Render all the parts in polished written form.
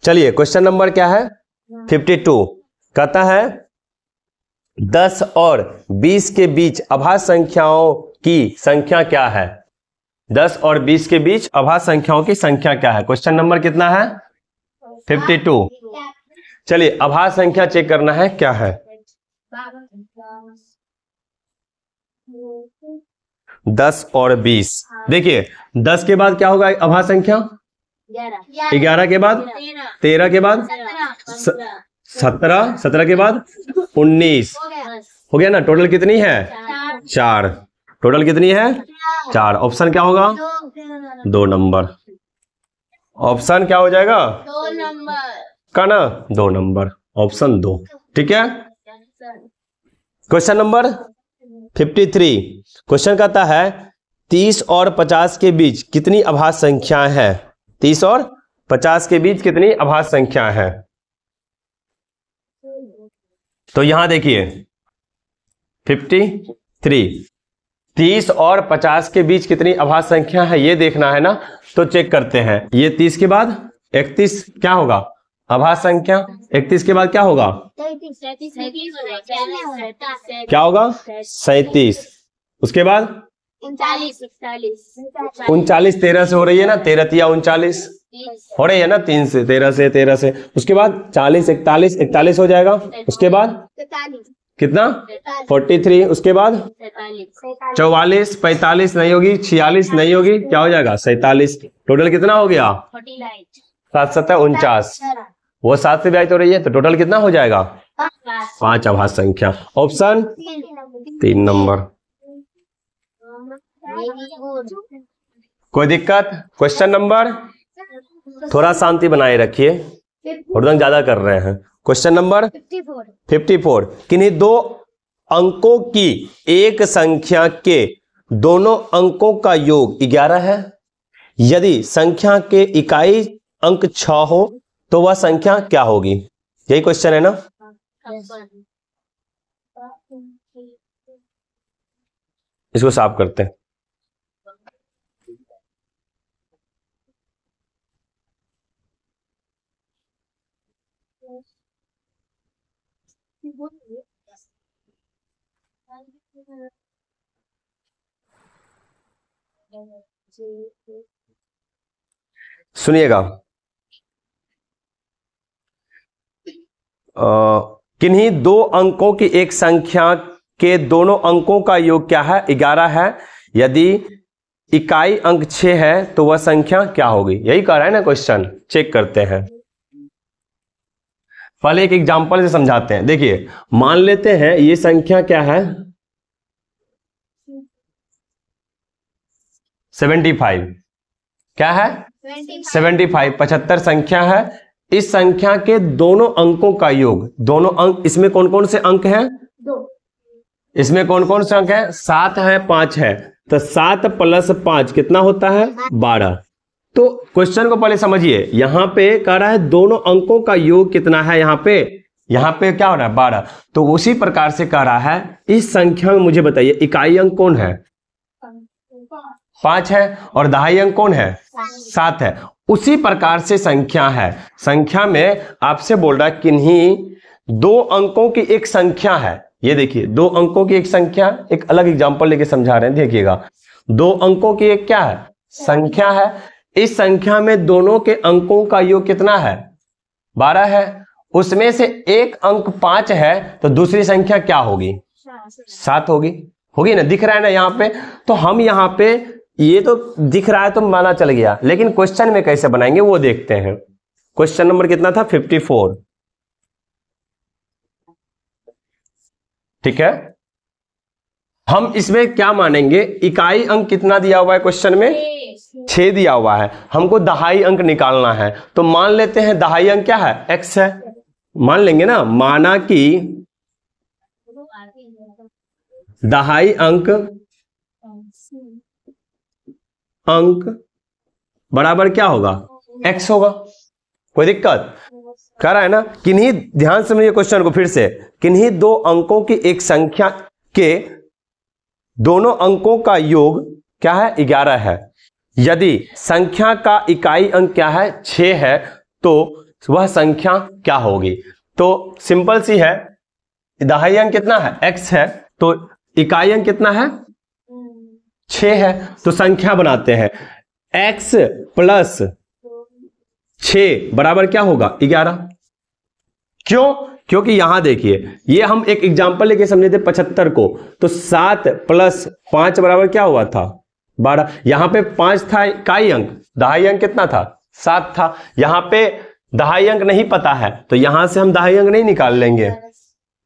चलिए question number क्या है 52। कहता है 10 और 20 के बीच अभाज्य संख्याओं की संख्या क्या है। 10 और 20 के बीच अभाज्य संख्याओं की संख्या क्या है। क्वेश्चन नंबर कितना है 52। चलिए अभाज्य संख्या चेक करना है क्या है। 10 और 20, देखिए 10 के बाद क्या होगा अभाज्य संख्या, 11 के बाद 13 के बाद 17, 17 के बाद 19 हो गया ना। टोटल कितनी है 4। टोटल कितनी है 4। ऑप्शन क्या होगा 2 नंबर। ऑप्शन क्या हो जाएगा 2 नंबर का ना 2 नंबर, ऑप्शन 2। ठीक है। Question number 53। क्वेश्चन कहता है 30 और 50 के बीच कितनी अभाज्य संख्याएं हैं। 30 और 50 के बीच कितनी अभाज्य संख्या है। तो यहां देखिए 53, 30 और 50 के बीच कितनी अभाज्य संख्या है ये देखना है ना। तो चेक करते हैं। ये 30 के बाद 31 क्या होगा अभाज्य संख्या। 31 के बाद क्या होगा क्या होगा 37। उसके बाद 39 13 से हो रही है ना, 13 तिया 39 हो रही है ना, 3 से 13 से 13 से। उसके बाद 40 41 41 हो जाएगा। उसके बाद कितना 43। उसके बाद 44 45 नहीं होगी, 46 नहीं होगी, क्या हो जाएगा 47। टोटल कितना हो गया 7 7 49। वो 7 से विभाजित हो रही है तो टोटल कितना हो जाएगा 5 अभाज्य संख्या। Option 3 number. कोई दिक्कत। क्वेश्चन नंबर थोड़ा शांति बनाए रखिए, उर्दन ज्यादा कर रहे हैं। Question number 54। किन्हीं 2 अंकों की एक संख्या के दोनों अंकों का योग 11 है। यदि संख्या के इकाई अंक 6 हो तो वह संख्या क्या होगी। यही क्वेश्चन है ना। इसको साफ करते हैं। सुनिएगा, किन्हीं 2 अंकों की एक संख्या के दोनों अंकों का योग क्या है 11 है। यदि इकाई अंक 6 है तो वह संख्या क्या होगी। यही कह रहा है ना क्वेश्चन। चेक करते हैं। पहले एक एग्जांपल से समझाते हैं। देखिए मान लेते हैं ये संख्या क्या है 75। क्या है 75 75 संख्या है। इस संख्या के दोनों अंकों का योग, दोनों अंक, इसमें कौन कौन से अंक हैं 2। इसमें कौन कौन से अंक हैं 7 है 5 है। तो 7 + 5 कितना होता है 12। तो क्वेश्चन को पहले समझिए। यहां पे कह रहा है दोनों अंकों का योग कितना है। यहां पे क्या हो रहा है 12। तो उसी प्रकार से कह रहा है इस संख्या में मुझे बताइए इकाई अंक कौन है 5 है और दहाई अंक कौन है 7 है। उसी प्रकार से संख्या है। संख्या में आपसे बोल रहा है किन्हीं 2 अंकों की एक संख्या है। ये देखिए 2 अंकों की एक संख्या। एक अलग एग्जांपल लेके समझा रहे हैं। देखिएगा 2 अंकों की एक क्या है संख्या है। इस संख्या में दोनों के अंकों का योग कितना है 12 है। उसमें से एक अंक 5 है तो दूसरी संख्या क्या होगी 7 होगी ना। दिख रहा है ना यहाँ पे। तो हम यहाँ पे ये तो दिख रहा है तो माना चल गया, लेकिन क्वेश्चन में कैसे बनाएंगे वो देखते हैं। क्वेश्चन नंबर कितना था 54। ठीक है। हम इसमें क्या मानेंगे इकाई अंक कितना दिया हुआ है क्वेश्चन में 6 दिया हुआ है। हमको दहाई अंक निकालना है। तो मान लेते हैं दहाई अंक क्या है x है। मान लेंगे ना। माना कि दहाई अंक बराबर क्या होगा x होगा। कोई दिक्कत। कह रहा है ना किन्हीं, ध्यान से समझिए क्वेश्चन को फिर से। किन्हीं 2 अंकों की एक संख्या के दोनों अंकों का योग क्या है 11 है। यदि संख्या का इकाई अंक क्या है 6 है तो वह संख्या क्या होगी। तो सिंपल सी है, दहाई अंक कितना है, x है, तो इकाई अंक कितना है, 6 है। तो संख्या बनाते हैं, x प्लस 6 बराबर क्या होगा, 11। क्यों, क्योंकि यहां देखिए, ये हम एक एग्जांपल लेके समझे थे 75 को, तो 7 प्लस 5 बराबर क्या हुआ था, 12। यहां पे 5 था इकाई अंक, दहाई अंक कितना था, 7 था। यहां पे दहाई अंक नहीं पता है, तो यहां से हम दहाई अंक नहीं निकाल लेंगे,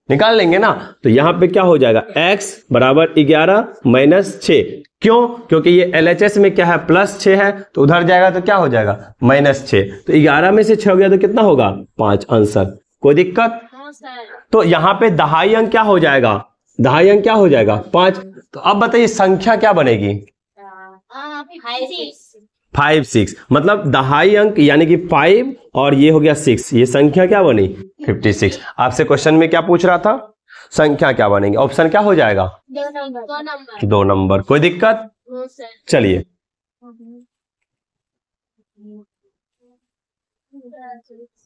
निकाल लेंगे ना। तो यहां पे क्या हो जाएगा, x बराबर 11 माइनस 6। क्यों, क्योंकि ये LHS में क्या है, +6 है, तो उधर जाएगा तो क्या हो जाएगा, -6। तो 11 में से 6 हो गया तो कितना होगा, 5 आंसर। कोई दिक्कत? तो यहां पे दहाई अंक क्या हो जाएगा, दहाई अंक क्या हो जाएगा, 5। तो अब बताइए संख्या क्या बनेगी, 5 6, मतलब दहाई अंक यानी कि 5 और ये हो गया 6, ये संख्या क्या बनी, 56। आपसे क्वेश्चन में क्या पूछ रहा था, संख्या क्या बनेगी, ऑप्शन क्या हो जाएगा, 2 नंबर। कोई दिक्कत? चलिए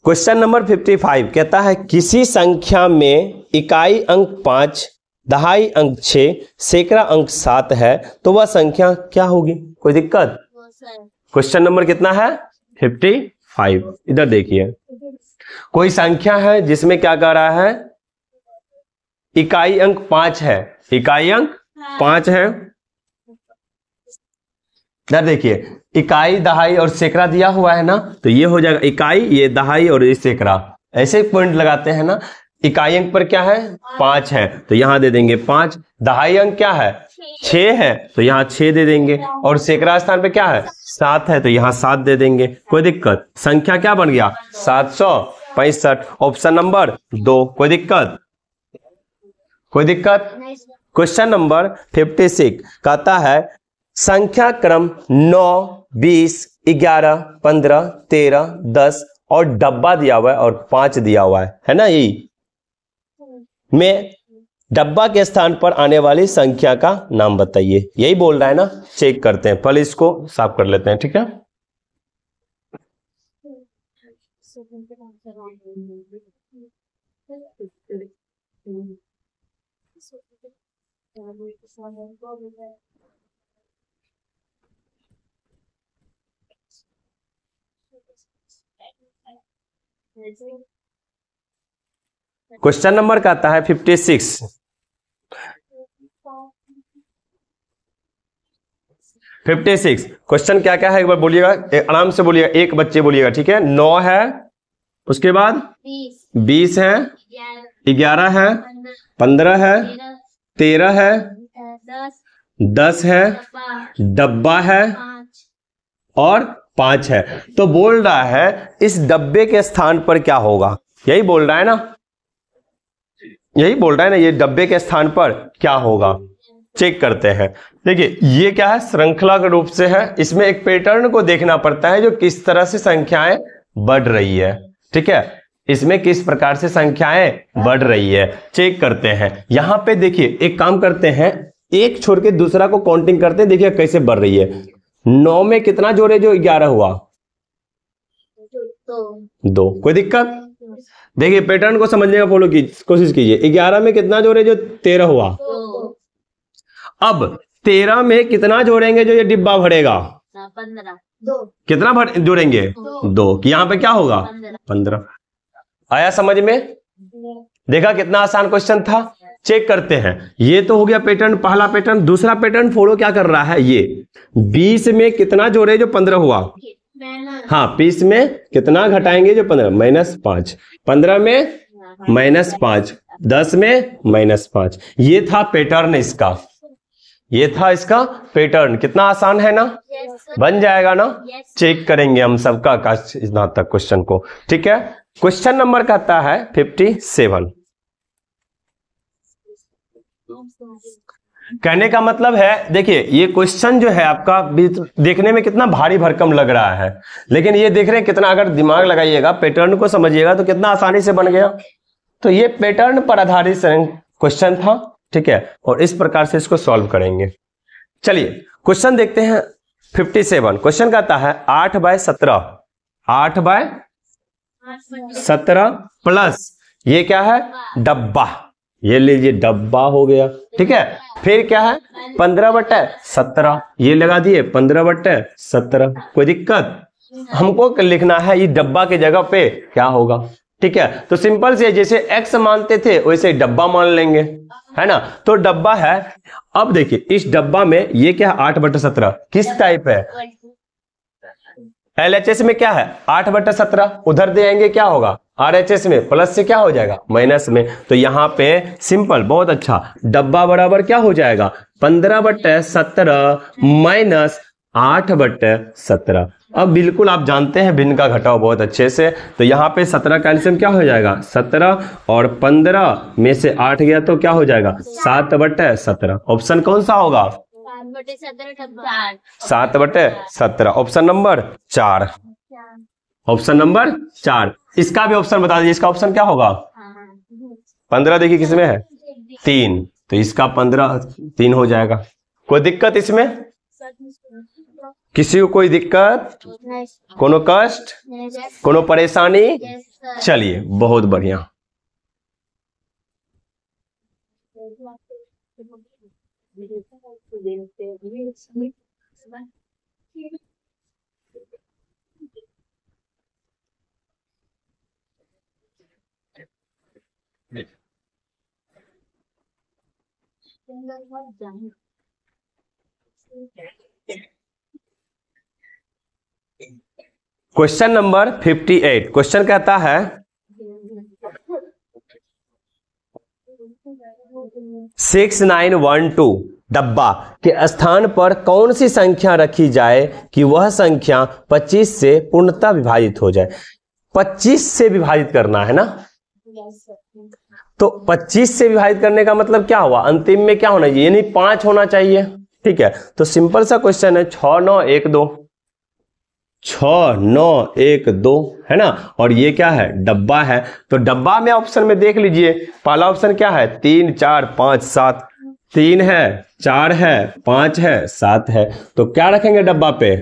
क्वेश्चन नंबर 55 कहता है, किसी संख्या में इकाई अंक 5, दहाई अंक 6, सैकड़ा अंक 7 है, तो वह संख्या क्या होगी। कोई दिक्कत? क्वेश्चन नंबर कितना है, 55। इधर देखिए, कोई संख्या है जिसमें क्या कह रहा है, इकाई अंक 5 है, इकाई अंक 5 है। इधर देखिए, इकाई, दहाई और सैकड़ा दिया हुआ है ना, तो ये हो जाएगा इकाई, ये दहाई और ये सैकड़ा, ऐसे पॉइंट लगाते हैं ना। इकाई अंक पर क्या है, 5 है, तो यहां दे देंगे 5। दहाई अंक क्या है, 6 है, तो यहाँ 6 दे देंगे। और सैकड़ा स्थान पे क्या है, 7 है, तो यहाँ 7 दे देंगे। कोई दिक्कत? संख्या क्या बन गया, 765। Option number 2। कोई दिक्कत? कोई दिक्कत? क्वेश्चन नंबर 56 कहता है, संख्या क्रम 9, 20, 11, 15, 13, 10 और डब्बा दिया हुआ है और 5 दिया हुआ है ना, यही में डब्बा के स्थान पर आने वाली संख्या का नाम बताइए। यही बोल रहा है ना, चेक करते हैं, पहले इसको साफ कर लेते हैं, ठीक है। क्वेश्चन नंबर कहता है 56। क्वेश्चन क्या क्या है एक बार बोलिएगा, आराम से बोलिएगा, एक बच्चे बोलिएगा, ठीक है। 9 है, उसके बाद 20 है, 11 है, 15 है, 13 है, 10 है, डब्बा है और 5 है। तो बोल रहा है इस डब्बे के स्थान पर क्या होगा, यही बोल रहा है ना, यही बोल रहा है ना, ये डब्बे के स्थान पर क्या होगा, चेक करते हैं। देखिए ये क्या है, श्रृंखला के रूप से है, इसमें एक पैटर्न को देखना पड़ता है जो किस तरह से संख्याएं बढ़ रही है, ठीक है। इसमें किस प्रकार से संख्याएं बढ़ रही है, चेक करते हैं। यहां पे देखिए एक काम करते हैं, एक छोड़ के दूसरा को काउंटिंग करते हैं, देखिए कैसे बढ़ रही है। 9 में कितना जोड़े जो 11 हुआ, 2। कोई दिक्कत? देखिए पैटर्न को समझने का फॉलो की कोशिश कीजिए। 11 में कितना जोड़े जो 13 हुआ, अब 13 में कितना जोड़ेंगे जो ये डिब्बा भरेगा, 15। कितना जोड़ेंगे, 2। यहां पे क्या होगा, 15। आया समझ में? देखा कितना आसान क्वेश्चन था। चेक करते हैं, ये तो हो गया पैटर्न, पहला पैटर्न। दूसरा पैटर्न फॉलो क्या कर रहा है, ये 20 में कितना जोड़े जो 15 हुआ, हाँ 20 में कितना घटाएंगे जो 15, -5। 15 में -5, 10 में -5। ये था पैटर्न इसका, ये था इसका पैटर्न। कितना आसान है ना, बन जाएगा ना। चेक करेंगे हम सबका का स्नातक क्वेश्चन को, ठीक है। क्वेश्चन नंबर कहता है 57। कहने का मतलब है, देखिए ये क्वेश्चन जो है आपका देखने में कितना भारी भरकम लग रहा है, लेकिन ये देख रहे हैं कितना, अगर दिमाग लगाइएगा, पैटर्न को समझिएगा तो कितना आसानी से बन गया। तो ये पैटर्न पर आधारित क्वेश्चन था, ठीक है, और इस प्रकार से इसको सॉल्व करेंगे। चलिए क्वेश्चन देखते हैं 57। क्वेश्चन कहता है 8/17, 8/17 17 प्लस ये क्या है, डब्बा, ये लीजिए डब्बा हो गया, ठीक है। फिर क्या है 15/17, ये लगा दिए 15/17, कोई दिक्कत? हमको लिखना है ये डब्बा के जगह पे क्या होगा, ठीक है। तो सिंपल से जैसे x मानते थे वैसे ही डब्बा मान लेंगे, है ना। तो डब्बा है। अब देखिए इस डब्बा में ये क्या है 8/17, किस टाइप है, LHS में क्या है 8/17, उधर दे आएंगे क्या होगा RHS में प्लस से क्या हो जाएगा माइनस में। तो यहाँ पे सिंपल, बहुत अच्छा, डब्बा बराबर क्या हो जाएगा 15/17 माइनस 8/17। अब बिल्कुल आप जानते हैं भिन्न का घटाव बहुत अच्छे से, तो यहाँ पे 17 का एलसीएम क्या हो जाएगा 17, और 15 में से 8 गया तो क्या हो जाएगा 7/17। ऑप्शन कौन सा होगा 7/17, ऑप्शन नंबर 4, ऑप्शन नंबर 4। इसका भी ऑप्शन बता दीजिए, इसका ऑप्शन क्या होगा 15, देखिए किसमें है 3, तो इसका 15 3 हो जाएगा। कोई दिक्कत इसमें, किसी को कोई दिक्कत, कोनो कष्ट, कोनो परेशानी? चलिए बहुत बढ़िया। क्वेश्चन नंबर 58, क्वेश्चन कहता है 6912 डब्बा के स्थान पर कौन सी संख्या रखी जाए कि वह संख्या 25 से पूर्णतः विभाजित हो जाए। 25 से विभाजित करना है ना, तो 25 से विभाजित करने का मतलब क्या हुआ, अंतिम में क्या होना चाहिए, यानी 5 होना चाहिए, ठीक है। तो सिंपल सा क्वेश्चन है 6912, 6912 है ना, और ये क्या है डब्बा है। तो डब्बा में ऑप्शन में देख लीजिए, पहला ऑप्शन क्या है 3 4 5 7, 3 है 4 है 5 है 7 है, तो क्या रखेंगे डब्बा पे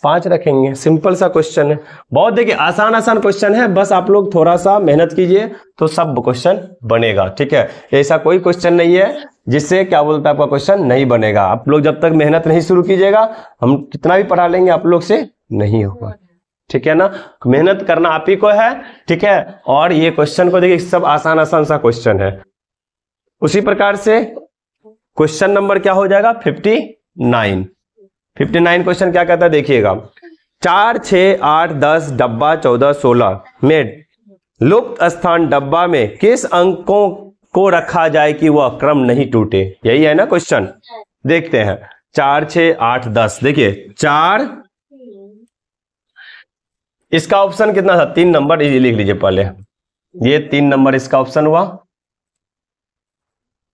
5 रखेंगे। सिंपल सा क्वेश्चन है, बहुत देखिए आसान आसान क्वेश्चन है, बस आप लोग थोड़ा सा मेहनत कीजिए तो सब क्वेश्चन बनेगा, ठीक है। ऐसा कोई क्वेश्चन नहीं है जिससे क्या बोलता है आपका क्वेश्चन नहीं बनेगा। आप लोग जब तक मेहनत नहीं शुरू कीजिएगा, हम कितना भी पढ़ा लेंगे आप लोग से नहीं होगा, ठीक है ना। मेहनत करना आप ही को है, ठीक है। और ये क्वेश्चन को देखिए सब आसान आसान सा क्वेश्चन है। उसी प्रकार से क्वेश्चन नंबर क्या हो जाएगा 59 क्वेश्चन क्या कहता है देखिएगा, 4 6 8 10 डब्बा 14 16 में लुप्त स्थान डब्बा में किस अंकों को रखा जाए कि वह क्रम नहीं टूटे, यही है ना क्वेश्चन। देखते हैं 4 6 8 10, देखिए 4, इसका ऑप्शन कितना था 3 नंबर, ये लिख लीजिए पहले, ये 3 नंबर इसका ऑप्शन हुआ,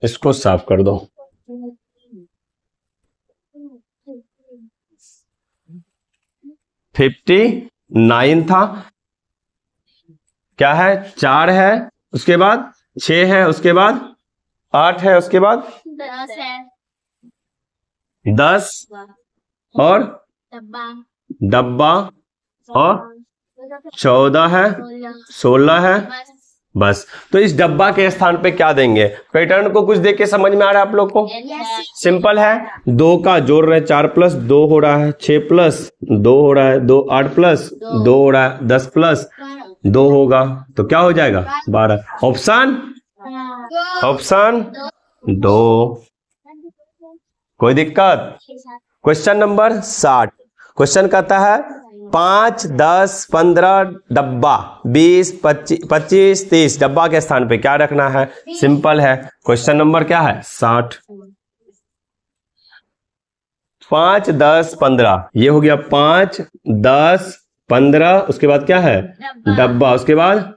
इसको साफ कर दो। 59 था, क्या है 4 है, उसके बाद 6 है, उसके बाद 8 है, उसके बाद 10 और डब्बा और 14 है 16 है, बस। तो इस डब्बा के स्थान पे क्या देंगे, पैटर्न को कुछ देख के समझ में आ रहा है आप लोग को, सिंपल है। 2 का जोड़ रहे 4 प्लस 2 हो रहा है, 6 प्लस 2 हो रहा है, 2 8 प्लस 2 हो रहा है, 10 प्लस 2 होगा, तो क्या हो जाएगा 12। ऑप्शन 2, कोई दिक्कत। क्वेश्चन नंबर 60, क्वेश्चन कहता है 5 10 15 डब्बा 20 25 30 डब्बा के स्थान पे क्या रखना है, सिंपल है। क्वेश्चन नंबर क्या है 60, 5 10 15, ये हो गया 5 10 15, उसके बाद क्या है डब्बा, उसके बाद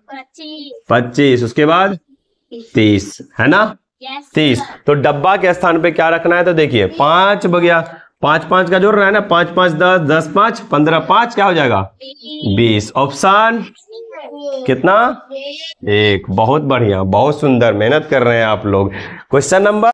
25, उसके बाद 30, है ना 30। तो डब्बा के स्थान पे क्या रखना है, तो देखिए 5 बगया, 5 5 का जोड़ रहा है ना, 5 5 10 10 5 15 5 क्या हो जाएगा 20। ऑप्शन कितना 1। बहुत बढ़िया, बहुत सुंदर, मेहनत कर रहे हैं आप लोग। Question number